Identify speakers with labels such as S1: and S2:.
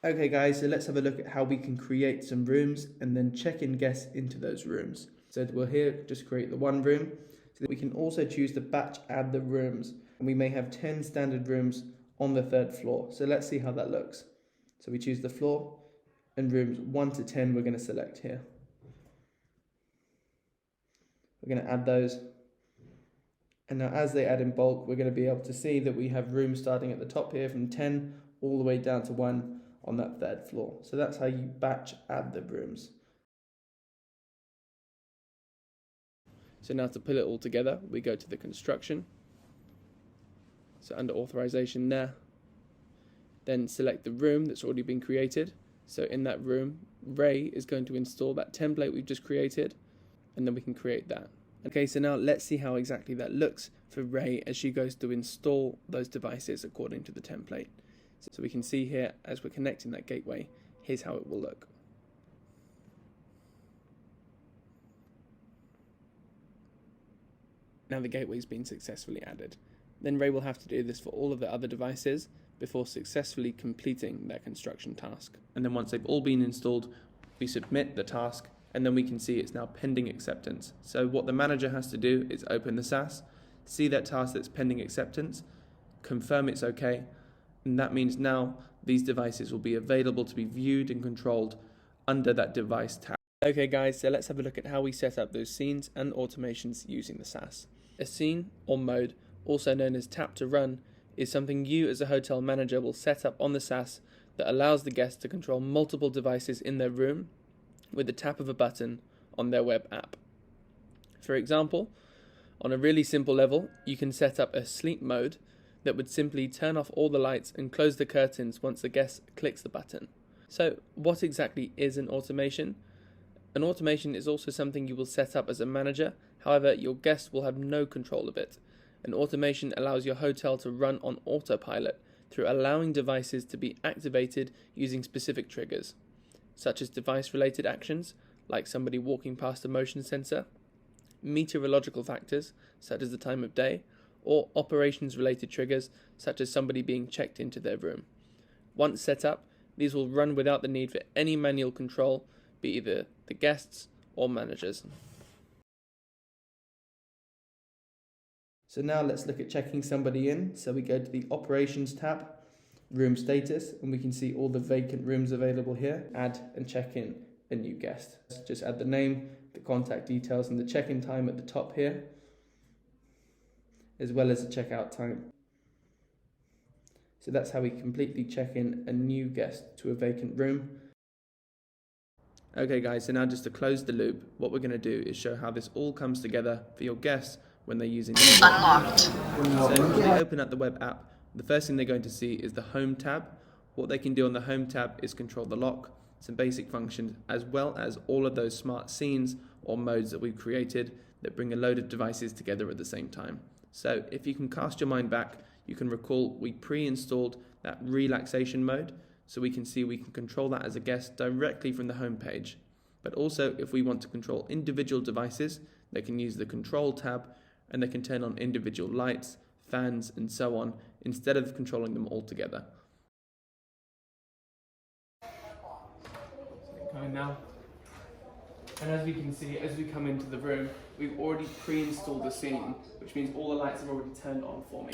S1: Okay guys, so let's have a look at how we can create some rooms and then check in guests into those rooms. So we'll here just create the one room. So we can also choose to batch add the rooms, and we may have 10 standard rooms on the 3rd floor. So let's see how that looks. So we choose the floor, and rooms 1 to 10 we're going to select here. We're going to add those. And now as they add in bulk, we're going to be able to see that we have rooms starting at the top here from 10 all the way down to 1 on that 3rd floor. So that's how you batch add the rooms. So now to pull it all together, we go to the construction. So under authorization there, then select the room that's already been created. So in that room, Ray is going to install that template we've just created, and then we can create that. Okay, so now let's see how exactly that looks for Ray as she goes to install those devices according to the template. So we can see here as we're connecting that gateway, here's how it will look. Now the gateway's been successfully added. Then Ray will have to do this for all of the other devices before successfully completing their construction task. And then once they've all been installed, we submit the task, and then we can see it's now pending acceptance. So what the manager has to do is open the SaaS, see that task that's pending acceptance, confirm it's okay, and that means now these devices will be available to be viewed and controlled under that device tab. Okay guys, so let's have a look at how we set up those scenes and automations using the SaaS. A scene or mode, also known as tap to run, is something you as a hotel manager will set up on the SaaS that allows the guest to control multiple devices in their room with the tap of a button on their web app. For example, on a really simple level, you can set up a sleep mode that would simply turn off all the lights and close the curtains once the guest clicks the button. So what exactly is an automation? An automation is also something you will set up as a manager, however your guest will have no control of it. An automation allows your hotel to run on autopilot through allowing devices to be activated using specific triggers, such as device-related actions, like somebody walking past a motion sensor, meteorological factors, such as the time of day, or operations-related triggers, such as somebody being checked into their room. Once set up, these will run without the need for any manual control, be either the guests or managers. So now let's look at checking somebody in. So we go to the Operations tab, Room Status, and we can see all the vacant rooms available here. Add and check in a new guest. Just add the name, the contact details, and the check-in time at the top here, as well as the checkout time. So that's how we completely check in a new guest to a vacant room. Okay guys, so now just to close the loop, what we're going to do is show how this all comes together for your guests when they're using it.
S2: Unlocked.
S1: So when they open up the web app, the first thing they're going to see is the Home tab. What they can do on the Home tab is control the lock, some basic functions, as well as all of those smart scenes or modes that we've created that bring a load of devices together at the same time. So if you can cast your mind back, you can recall we pre-installed that relaxation mode, so we can see we can control that as a guest directly from the home page. But also if we want to control individual devices, they can use the Control tab, and they can turn on individual lights, fans, and so on, instead of controlling them all together. Coming now. And as we can see, as we come into the room, we've already pre-installed the scene, which means all the lights are already turned on for me.